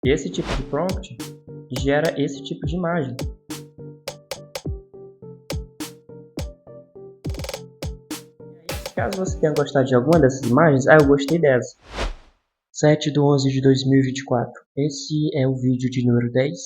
Esse tipo de prompt gera esse tipo de imagem. Caso você tenha gostado de alguma dessas imagens, eu gostei dessa. 7/11/2024. Esse é o vídeo de número 10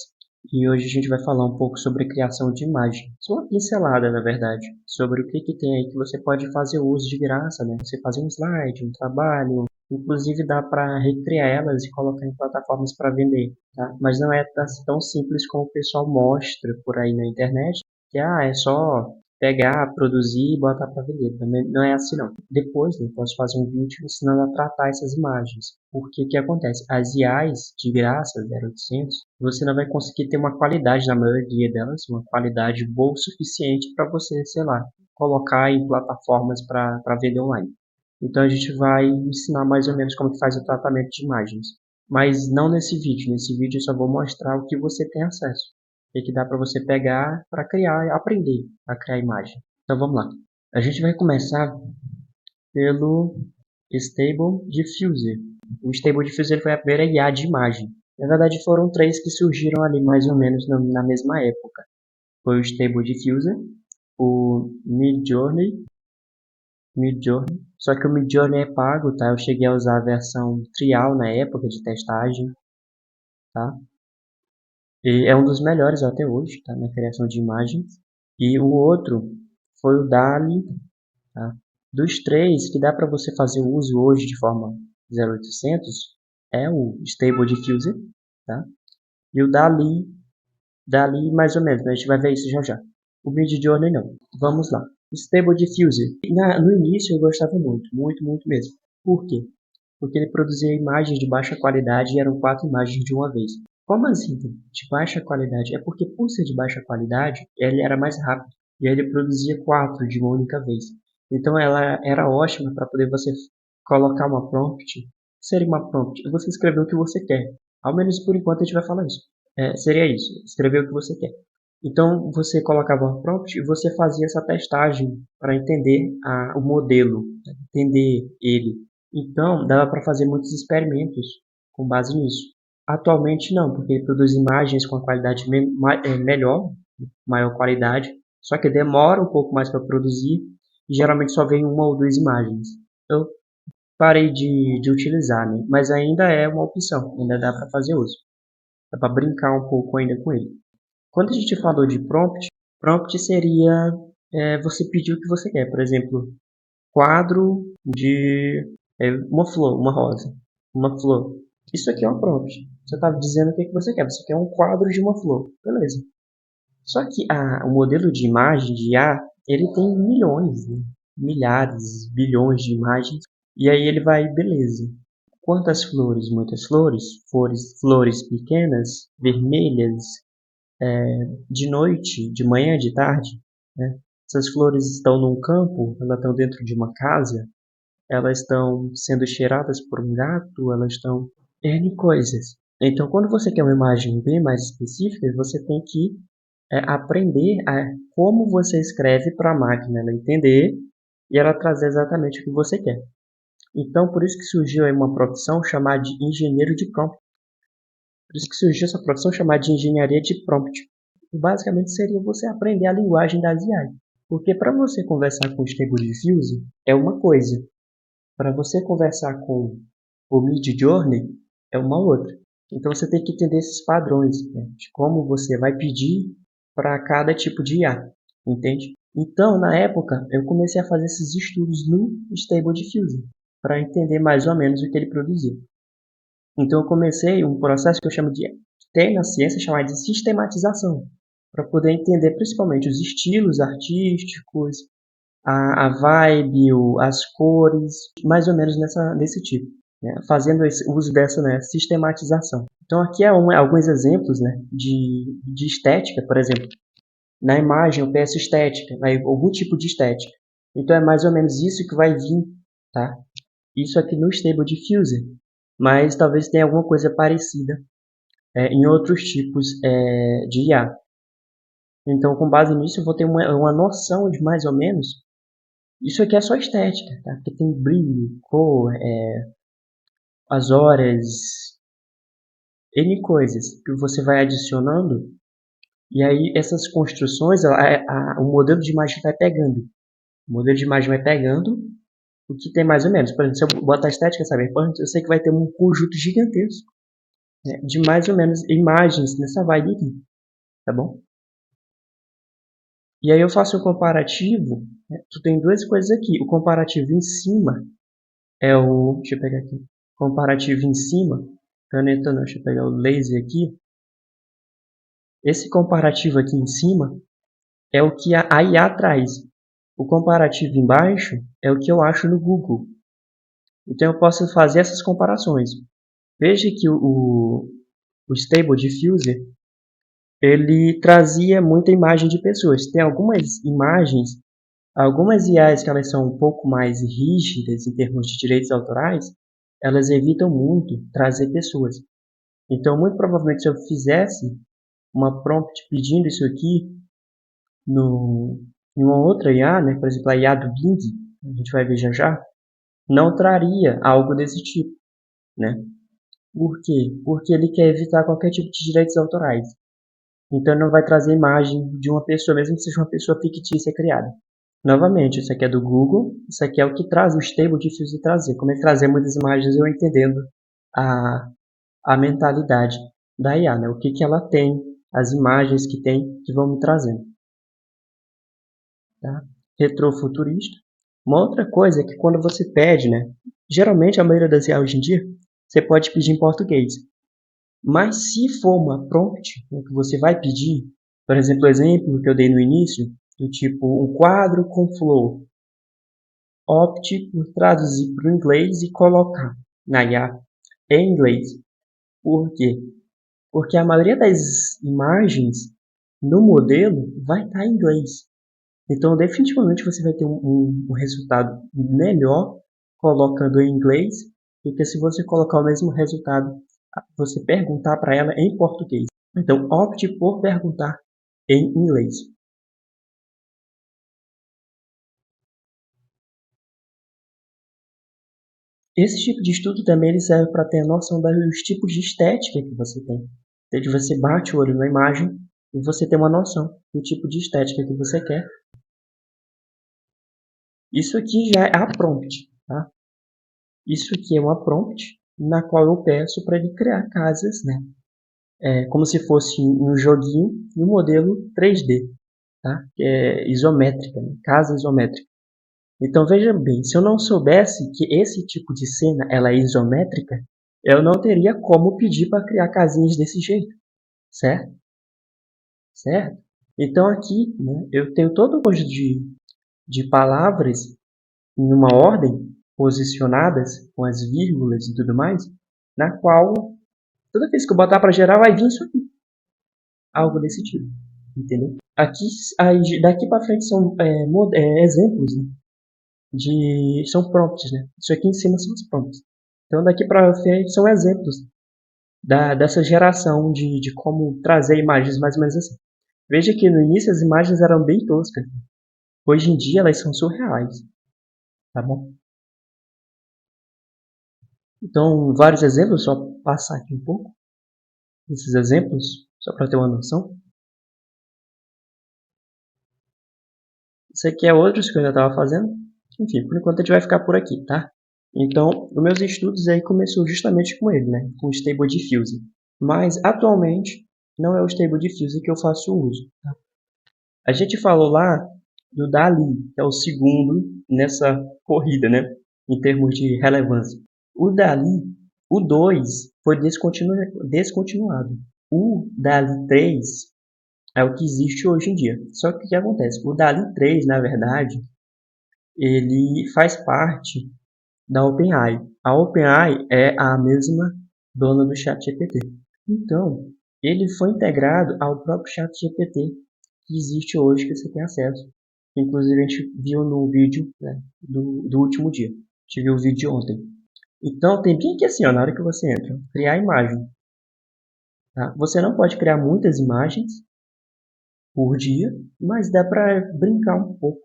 e hoje a gente vai falar um pouco sobre a criação de imagem. Só uma pincelada, na verdade, sobre o que tem aí que você pode fazer uso de graça, né? Você fazer um slide, um trabalho, inclusive dá para recriar elas e colocar em plataformas para vender, tá? Mas não é tão simples como o pessoal mostra por aí na internet, que é só pegar, produzir e botar para vender. Também não é assim não. Depois eu posso fazer um vídeo ensinando a tratar essas imagens. Porque que acontece? As IAs de graça, 0800, você não vai conseguir ter uma qualidade na maioria delas, uma qualidade boa o suficiente para você, sei lá, colocar em plataformas para vender online. Então a gente vai ensinar mais ou menos como que faz o tratamento de imagens. Mas não nesse vídeo. Nesse vídeo eu só vou mostrar o que você tem acesso. O que dá para você pegar para criar, aprender a criar imagem. Então vamos lá. A gente vai começar pelo Stable Diffuser. O Stable Diffuser foi a primeira IA de imagem. Na verdade foram três que surgiram ali mais ou menos na mesma época. Foi o Stable Diffuser, o Midjourney. Só que o Midjourney é pago, tá? Eu cheguei a usar a versão trial na época de testagem, tá? E é um dos melhores até hoje, tá? Na criação de imagens. E o outro foi o DALL-E, tá? Dos três que dá para você fazer o uso hoje de forma 0800 é o Stable Diffuser, tá? E o DALL-E mais ou menos, né? A gente vai ver isso já já. O Midjourney não. Vamos lá. Stable Diffuser. No início eu gostava muito, muito, muito mesmo. Por quê? Porque ele produzia imagens de baixa qualidade e eram 4 imagens de uma vez. Como assim, de baixa qualidade? É porque por ser de baixa qualidade, ele era mais rápido e aí ele produzia 4 de uma única vez. Então ela era ótima para poder você colocar uma prompt. Seria uma prompt, você escrever o que você quer. Ao menos por enquanto a gente vai falar isso. Seria isso, escrever o que você quer. Então você colocava uma prompt e você fazia essa testagem para entender o modelo, entender ele. Então, dava para fazer muitos experimentos com base nisso. Atualmente não, porque ele produz imagens com a qualidade melhor, maior qualidade, só que demora um pouco mais para produzir e geralmente só vem uma ou duas imagens. Eu parei de utilizar, né? Mas ainda é uma opção, ainda dá para fazer uso. Dá para brincar um pouco ainda com ele. Quando a gente falou de prompt seria você pedir o que você quer. Por exemplo, quadro de uma flor, uma rosa, uma flor. Isso aqui é um prompt. Você está dizendo o que você quer. Você quer um quadro de uma flor. Beleza. Só que o modelo de imagem de IA, ele tem milhões, né? Milhares, bilhões de imagens. E aí ele vai, beleza. Quantas flores? Muitas flores. Flores pequenas, vermelhas, de noite, de manhã, de tarde. Né? Essas flores estão num campo, elas estão dentro de uma casa, elas estão sendo cheiradas por um gato, elas estão N coisas. Então, quando você quer uma imagem bem mais específica, você tem que aprender como você escreve para a máquina ela entender e ela trazer exatamente o que você quer. Então, por isso que surgiu aí uma profissão chamada de engenheiro de prompt. Por isso que surgiu essa profissão chamada de engenharia de prompt. E basicamente seria você aprender a linguagem das IA. Porque para você conversar com o Stable Diffuser é uma coisa, para você conversar com o Midjourney é uma outra. Então você tem que entender esses padrões, né, de como você vai pedir para cada tipo de IA, entende? Então, na época, eu comecei a fazer esses estudos no Stable Diffuser para entender mais ou menos o que ele produzia. Então eu comecei um processo que eu chamo de tem na ciência chamado de sistematização, para poder entender principalmente os estilos artísticos, a vibe, as cores, mais ou menos nesse tipo, né? Fazendo esse uso dessa, né, sistematização. Então aqui alguns exemplos, né, de estética, por exemplo. Na imagem eu peço estética, algum tipo de estética. Então é mais ou menos isso que vai vir, tá? Isso aqui no Stable Diffuser, mas talvez tenha alguma coisa parecida em outros tipos de IA. Então, com base nisso, eu vou ter uma noção de mais ou menos. Isso aqui é só estética, tá? Porque tem brilho, cor, as horas, N coisas que você vai adicionando, e aí essas construções, o modelo de imagem vai pegando. O modelo de imagem vai pegando o que tem mais ou menos. Por exemplo, se eu botar estética Cyberpunk, eu sei que vai ter um conjunto gigantesco, né, de mais ou menos imagens nessa vibe aqui, tá bom? E aí eu faço um comparativo, né? Tu tem duas coisas aqui. O comparativo em cima é o... Deixa eu pegar aqui. Comparativo em cima, caneta não, deixa eu pegar o laser aqui. Esse comparativo aqui em cima é o que a IA traz. O comparativo embaixo é o que eu acho no Google. Então eu posso fazer essas comparações. Veja que o Stable Diffuser, ele trazia muita imagem de pessoas. Tem algumas imagens, algumas IAs que elas são um pouco mais rígidas em termos de direitos autorais, elas evitam muito trazer pessoas. Então, muito provavelmente, se eu fizesse uma prompt pedindo isso aqui em uma outra IA, né, por exemplo, a IA do Bing, a gente vai ver já já, não traria algo desse tipo, né? Por quê? Porque ele quer evitar qualquer tipo de direitos autorais. Então não vai trazer imagem de uma pessoa, mesmo que seja uma pessoa fictícia criada. Novamente, isso aqui é do Google, isso aqui é o que traz o Stable Diffuser trazer. Como ele trazer muitas imagens, eu entendendo a, a mentalidade da IA, né? O que, que ela tem, as imagens que tem, que vão me trazendo. Tá? Retrofuturista. Uma outra coisa é que quando você pede, né? Geralmente a maioria das IA hoje em dia, você pode pedir em português. Mas se for uma prompt, né, que você vai pedir, por exemplo, o exemplo que eu dei no início, do tipo um quadro com flor, opte por traduzir para o inglês e colocar na IA em inglês. Por quê? Porque a maioria das imagens no modelo vai estar em inglês. Então, definitivamente, você vai ter um resultado melhor colocando em inglês do que se você colocar o mesmo resultado, você perguntar para ela em português. Então, opte por perguntar em inglês. Esse tipo de estudo também ele serve para ter a noção dos tipos de estética que você tem. Então, você bate o olho na imagem e você tem uma noção do tipo de estética que você quer. Isso aqui já é a prompt, tá? Isso aqui é uma prompt na qual eu peço para ele criar casas, né? Como se fosse um joguinho e um modelo 3D, tá? Que é isométrica, né? Casa isométrica. Então veja bem, se eu não soubesse que esse tipo de cena ela é isométrica, eu não teria como pedir para criar casinhas desse jeito, certo? Certo? Então aqui, né, eu tenho todo um conjunto de palavras em uma ordem, posicionadas com as vírgulas e tudo mais, na qual toda vez que eu botar para gerar vai vir isso aqui, algo desse tipo, entendeu? Aqui, daqui para frente são exemplos, né, são prompts, né? Isso aqui em cima são os prompts. Então daqui para frente são exemplos dessa geração de como trazer imagens mais ou menos assim. Veja que no início as imagens eram bem toscas. Hoje em dia elas são surreais, tá bom? Então, vários exemplos, só passar aqui um pouco desses exemplos, só para ter uma noção. Isso aqui é outros que eu ainda estava fazendo. Enfim, por enquanto a gente vai ficar por aqui, tá? Então, os meus estudos aí começou justamente com ele, né? Com o Stable Diffuser. Mas, atualmente, não é o Stable Diffuser que eu faço uso, tá? A gente falou lá do DALL-E, que é o segundo nessa corrida, né? Em termos de relevância. O DALL-E, o 2 foi descontinuado. O DALL-E 3 é o que existe hoje em dia. Só que o que acontece? O DALL-E 3, na verdade, ele faz parte da OpenAI. A OpenAI é a mesma dona do ChatGPT. Então, ele foi integrado ao próprio ChatGPT que existe hoje, que você tem acesso. Inclusive, a gente viu no vídeo, né, do último dia. A gente viu o vídeo de ontem. Então, tem bem aqui assim, ó, na hora que você entra, criar imagem. Tá? Você não pode criar muitas imagens por dia, mas dá para brincar um pouco,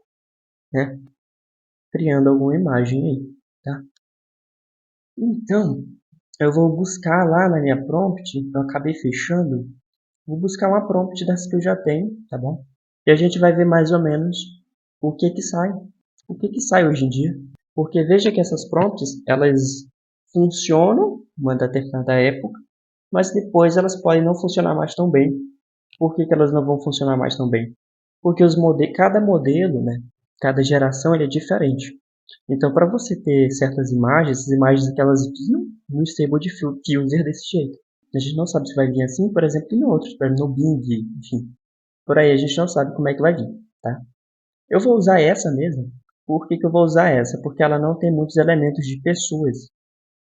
né? Criando alguma imagem aí, tá? Então, eu vou buscar lá na minha prompt, eu acabei fechando, vou buscar uma prompt das que eu já tenho, tá bom? E a gente vai ver mais ou menos o que que sai. O que que sai hoje em dia. Porque veja que essas prompts, elas funcionam uma determinada época, mas depois elas podem não funcionar mais tão bem. Por que que elas não vão funcionar mais tão bem? Porque cada modelo, né, cada geração ele é diferente. Então, para você ter certas imagens, essas imagens que elas vinham no Stable Diffuser desse jeito. A gente não sabe se vai vir assim, por exemplo, em outros, por exemplo, no Bing, enfim. Por aí a gente não sabe como é que vai vir, tá? Eu vou usar essa mesmo. Por que que eu vou usar essa? Porque ela não tem muitos elementos de pessoas.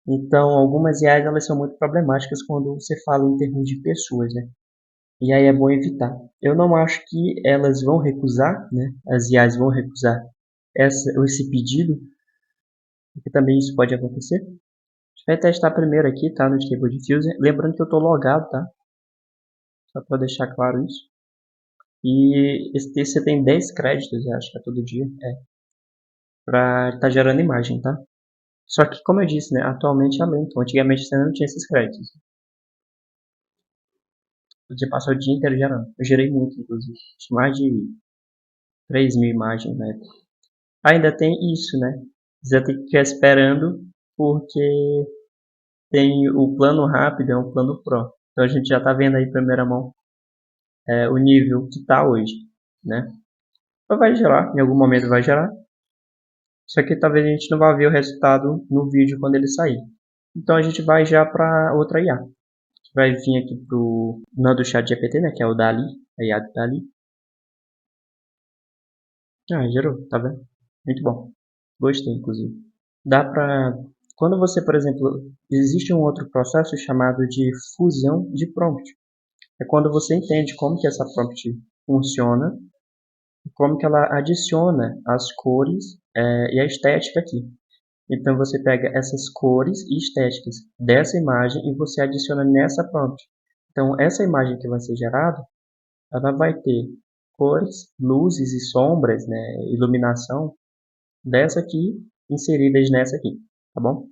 Então, algumas IAs elas são muito problemáticas quando você fala em termos de pessoas, né? E aí é bom evitar. Eu não acho que elas vão recusar, né? As IAs vão recusar esse pedido, porque também isso pode acontecer. A gente vai testar primeiro aqui, tá? No Stable Diffuser. Lembrando que eu estou logado, tá? Só para deixar claro isso. E esse você tem 10 créditos, eu acho que é todo dia, para estar gerando imagem, tá? Só que, como eu disse, né, atualmente é lento. Antigamente você não tinha esses créditos. Você passou o dia inteiro gerando. Eu gerei muito, inclusive. Mais de 3.000 imagens, né? Ainda tem isso, né? Você tem que ficar esperando, porque tem o plano rápido, é um plano Pro. Então a gente já tá vendo aí em primeira mão o nível que tá hoje, né? Então vai gerar, em algum momento vai gerar. Só que talvez a gente não vá ver o resultado no vídeo quando ele sair. Então a gente vai já para outra IA. Vai vir aqui pro não do chat GPT, né, que é o Dali, a IA do Dali. Ah, gerou, tá vendo? Muito bom. Gostei, inclusive. Dá pra quando você, por exemplo, existe um outro processo chamado de fusão de prompt. É quando você entende como que essa prompt funciona, como que ela adiciona as cores e a estética aqui. Então você pega essas cores e estéticas dessa imagem e você adiciona nessa prompt. Então essa imagem que vai ser gerada, ela vai ter cores, luzes e sombras, né, iluminação dessa aqui inseridas nessa aqui, tá bom?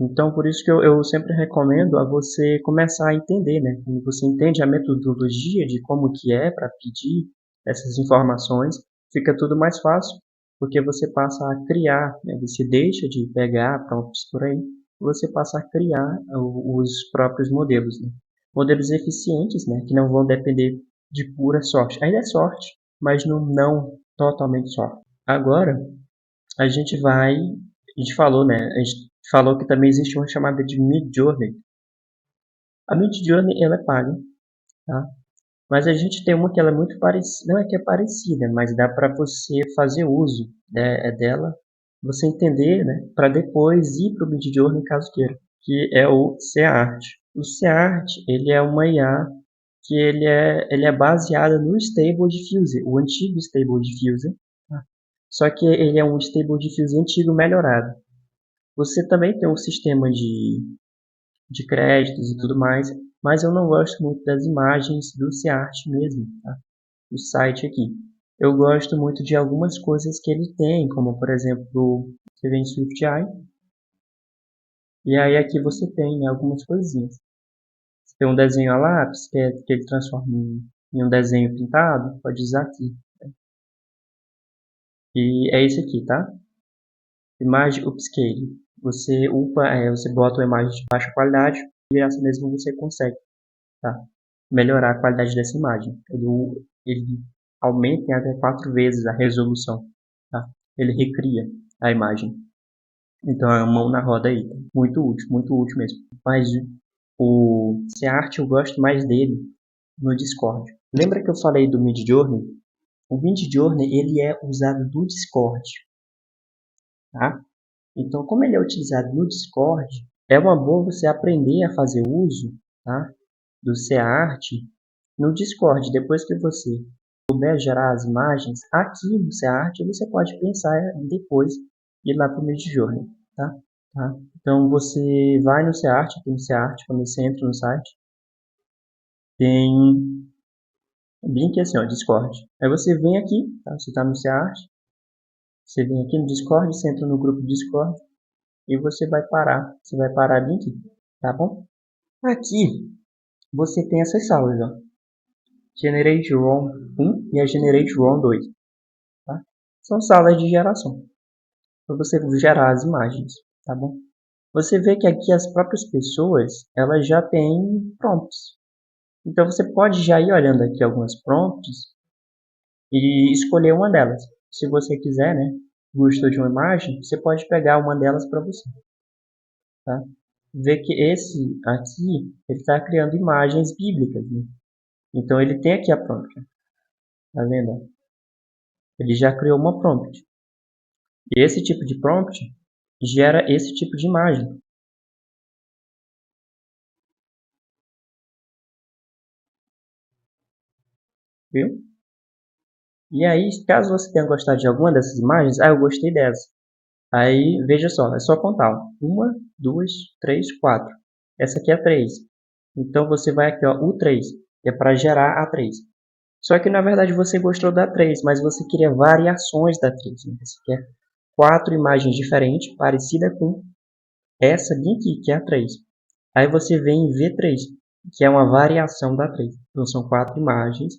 Então por isso que eu sempre recomendo a você começar a entender, né? Quando você entende a metodologia de como que é para pedir essas informações, fica tudo mais fácil, porque você passa a criar, né? Você deixa de pegar prompts por aí, você passa a criar os próprios modelos, né? Modelos eficientes, né? Que não vão depender de pura sorte. Ainda é sorte, mas não totalmente sorte. Agora, a gente falou, né? A gente falou que também existe uma chamada de Midjourney. A Midjourney, ela é paga, tá? Mas a gente tem uma que ela é muito parecida, não é que é parecida, mas dá para você fazer uso, né, dela, você entender, né, para depois ir para o Midjourney caso queira, que é o SeaArt. O SeaArt, ele é uma IA que ele é baseada no Stable Diffuser, o antigo Stable Diffuser, tá? Só que ele é um Stable Diffuser antigo melhorado. Você também tem um sistema de créditos e tudo mais, mas eu não gosto muito das imagens do SeaArt mesmo, tá? O site aqui. Eu gosto muito de algumas coisas que ele tem, como por exemplo, você vem em SwiftEye, e aí aqui você tem, né, algumas coisinhas. Você tem um desenho a lápis, que ele transforma em um desenho pintado, pode usar aqui. E é esse aqui, tá? Imagem Upscale. Você bota uma imagem de baixa qualidade e assim mesmo você consegue, tá? Melhorar a qualidade dessa imagem. Ele aumenta em até 4 vezes a resolução, tá? Ele recria a imagem. Então é uma mão na roda aí. Muito útil mesmo. Mas o SeaArt eu gosto mais dele no Discord. Lembra que eu falei do Midjourney? O Midjourney ele é usado no Discord, tá? Então, como ele é utilizado no Discord, é uma boa você aprender a fazer uso, tá, do SeaArt no Discord. Depois que você souber gerar as imagens, aqui no SeaArt você pode pensar em depois ir lá para o Midjourney, tá? Tá? Então você vai no SeaArt, aqui no SeaArt, quando você entra no site, tem um link assim, ó, Discord. Aí você vem aqui, tá? Você está no SeaArt, você vem aqui no Discord, você entra no grupo Discord, e você vai parar ali aqui. tá bom? Aqui você tem essas salas, ó. Generate ROM 1 e a Generate ROM 2, tá? São salas de geração, para você gerar as imagens, tá bom? Você vê que aqui as próprias pessoas, elas já têm prompts. Então você pode já ir olhando aqui algumas prompts e escolher uma delas. Se você quiser, né? Gostou de uma imagem, você pode pegar uma delas para você, tá? Vê que esse aqui, ele está criando imagens bíblicas, né? Então ele tem aqui a prompt, tá vendo? Ele já criou uma prompt. E esse tipo de prompt gera esse tipo de imagem, viu? E aí, caso você tenha gostado de alguma dessas imagens, eu gostei dessa. Aí, veja só, é só contar. Ó. Uma, duas, três, quatro. Essa aqui é 3. Então, você vai aqui, ó, o 3, que é para gerar a 3. Só que, na verdade, você gostou da 3, mas você queria variações da 3. Né? Você quer 4 imagens diferentes, parecidas com essa bem aqui, que é a 3. Aí você vem em V3, que é uma variação da 3. Então, são 4 imagens,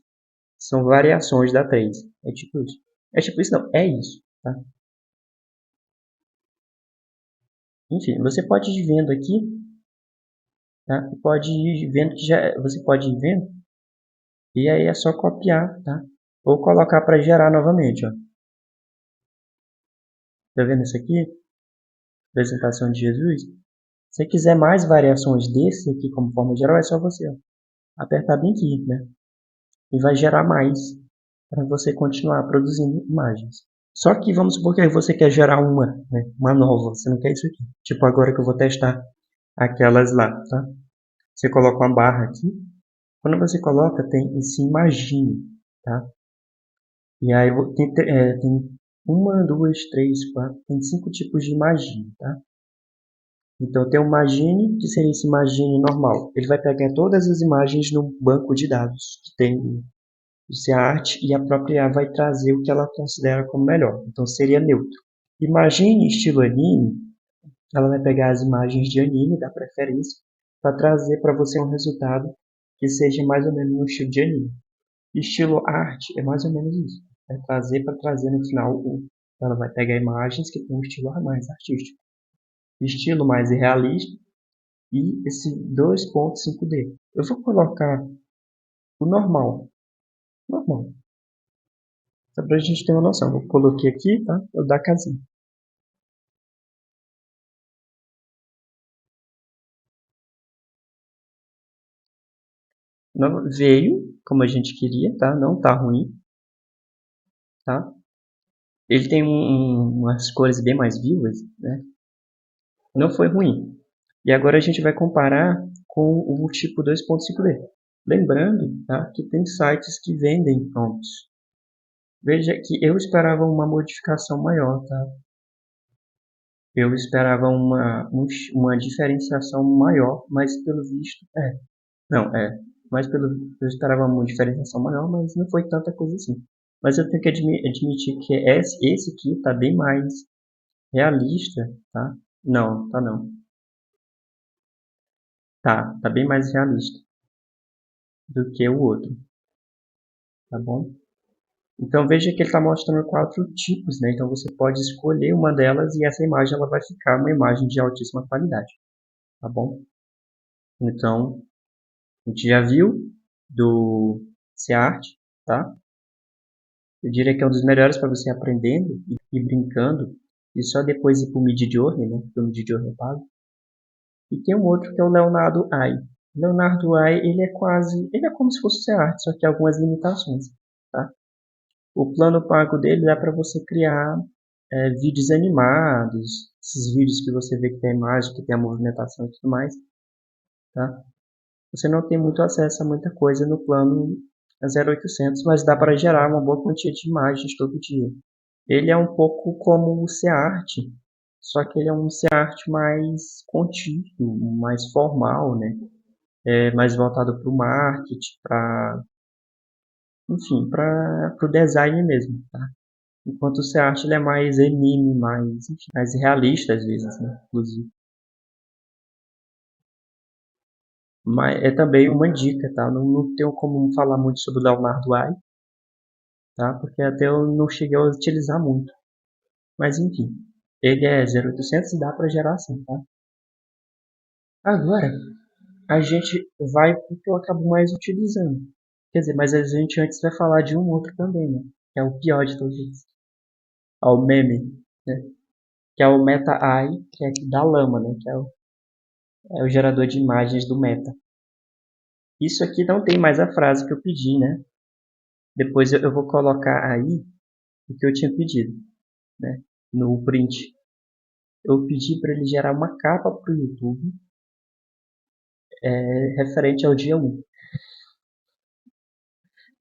são variações da 3. É tipo isso. É tipo isso, não, é isso. Tá? Enfim, você pode ir vendo aqui, tá? Pode ir vendo que já, você pode ir vendo, e aí é só copiar, tá? Ou colocar para gerar novamente, ó. Tá vendo isso aqui? Apresentação de Jesus. Se você quiser mais variações desse aqui como forma geral, é só você, ó, apertar bem aqui, né? E vai gerar mais para você continuar produzindo imagens. Só que vamos supor que aí você quer gerar uma, né? Uma nova, você não quer isso aqui. Tipo agora que eu vou testar aquelas lá, tá? Você coloca uma barra aqui. Quando você coloca, tem esse imagine, tá? E aí tem uma, duas, três, quatro, tem 5 tipos de imagine, tá? Então tem o imagine, que seria esse imagine normal. Ele vai pegar todas as imagens no banco de dados que tem o SEART e a própria IA vai trazer o que ela considera como melhor. Então seria neutro. Imagine estilo anime, ela vai pegar as imagens de anime da preferência para trazer para você um resultado que seja mais ou menos no estilo de anime. Estilo arte é mais ou menos isso. É trazer para trazer no final ela vai pegar imagens que tem um estilo mais artístico, estilo mais realista e esse 2.5D. Eu vou colocar o normal, normal, só para a gente ter uma noção. Eu coloquei aqui, tá? O da casinha. Não veio como a gente queria, tá? Não tá ruim, tá? Ele tem umas cores bem mais vivas, né? Não foi ruim. E agora a gente vai comparar com o tipo 2.5D. Lembrando, tá, que tem sites que vendem prompts. Veja que eu esperava uma modificação maior, tá? Eu esperava uma diferenciação maior, mas pelo visto, não, mas eu esperava uma diferenciação maior, mas não foi tanta coisa assim. Mas eu tenho que admitir que esse aqui está bem mais realista, tá? Não, tá não. Tá bem mais realista do que o outro, tá bom? Então veja que ele está mostrando 4 tipos, né? Então você pode escolher uma delas e essa imagem ela vai ficar uma imagem de altíssima qualidade, tá bom? Então a gente já viu do SeaRT, tá? Eu diria que é um dos melhores para você aprendendo e brincando e só depois ir para o Midjourney, né? Porque o Midjourney é pago. E tem um outro que é o Leonardo AI. O Leonardo AI ele é como se fosse o SeaRT, só que algumas limitações, tá? O plano pago dele dá para você criar vídeos animados, esses vídeos que você vê que tem a imagem, que tem a movimentação e tudo mais, tá? Você não tem muito acesso a muita coisa no plano 0800, mas dá para gerar uma boa quantia de imagens todo dia. Ele é um pouco como o SeaRT, só que ele é um SeaRT mais contínuo, mais formal, né? Mais voltado para o marketing, enfim, para o design mesmo, tá? Enquanto o SeaRT ele é mais anime, mais, enfim, mais realista às vezes, né? Inclusive. Mas é também uma dica, tá? Não tenho como falar muito sobre o Leonardo AI, tá? Porque até eu não cheguei a utilizar muito. Mas enfim, ele é 0800 e dá para gerar assim, tá? Agora, a gente vai pro que eu acabo mais utilizando. Quer dizer, mas a gente antes vai falar de um outro também, né? Que é o pior de todos eles. É o meme, né? Que é o Meta AI, que é da Llama, né? Que é o gerador de imagens do Meta. Isso aqui não tem mais a frase que eu pedi, né? Depois eu vou colocar aí o que eu tinha pedido, né? No print. Eu pedi para ele gerar uma capa para o YouTube referente ao dia 1.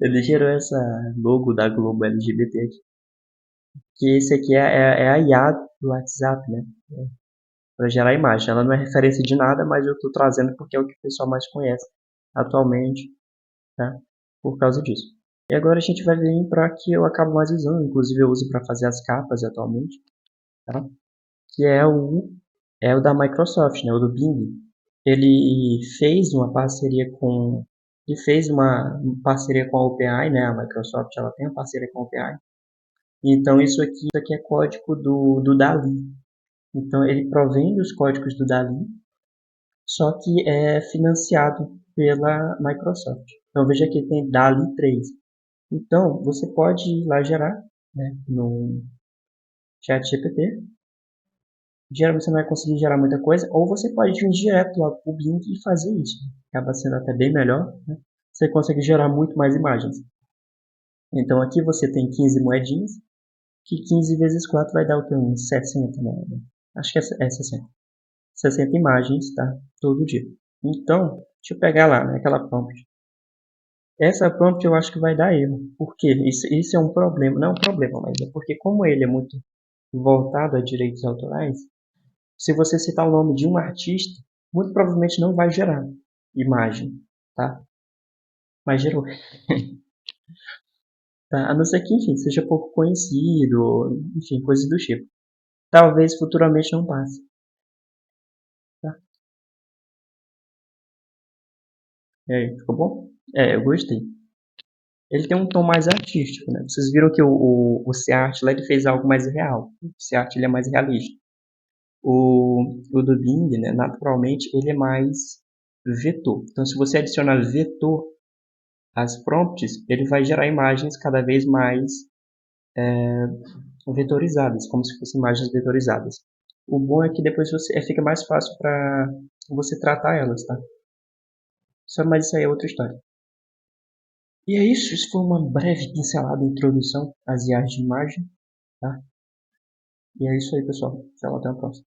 Ele gerou essa logo da Globo LGBT aqui. Que esse aqui é a IA do WhatsApp, né? Para gerar imagem. Ela não é referência de nada, mas eu estou trazendo porque é o que o pessoal mais conhece atualmente, tá? Por causa disso. E agora a gente vai vir para que eu acabo mais usando, inclusive eu uso para fazer as capas atualmente, tá? Que é o da Microsoft, né? O do Bing. Ele fez uma parceria com ele fez uma parceria com a OpenAI, né? A Microsoft ela tem uma parceria com a OpenAI. Então isso aqui é código do DALL-E. Então ele provém dos códigos do DALL-E, só que é financiado pela Microsoft. Então veja que tem DALL-E 3. Então você pode ir lá gerar, né, no ChatGPT. Geralmente você não vai conseguir gerar muita coisa, ou você pode ir direto lá para o Blink e fazer isso. Acaba sendo até bem melhor, né? Você consegue gerar muito mais imagens. Então aqui você tem 15 moedinhas, que 15 vezes 4 vai dar o que? Uns 60, né? Acho que é 60. 60 imagens, tá? Todo dia. Então, deixa eu pegar lá, né, aquela prompt. Essa prompt eu acho que vai dar erro. Por quê? Isso é um problema. Não é um problema, mas é porque como ele é muito voltado a direitos autorais, se você citar o nome de um artista, muito provavelmente não vai gerar imagem, tá? Mas gerou. Tá? A não ser que, enfim, seja pouco conhecido, enfim, coisas do tipo. Talvez futuramente não passe, tá? E aí, ficou bom? É, eu gostei. Ele tem um tom mais artístico, né? Vocês viram que o Seart lá ele fez algo mais real. O Seart ele é mais realista. O do Bing, né, naturalmente, ele é mais vetor. Então, se você adicionar vetor às prompts, ele vai gerar imagens cada vez mais vetorizadas, como se fossem imagens vetorizadas. O bom é que depois fica mais fácil para você tratar elas, tá? Mas isso aí é outra história. E é isso, isso foi uma breve pincelada, introdução às IAs de imagem, tá? E é isso aí, pessoal. Tchau, até a próxima.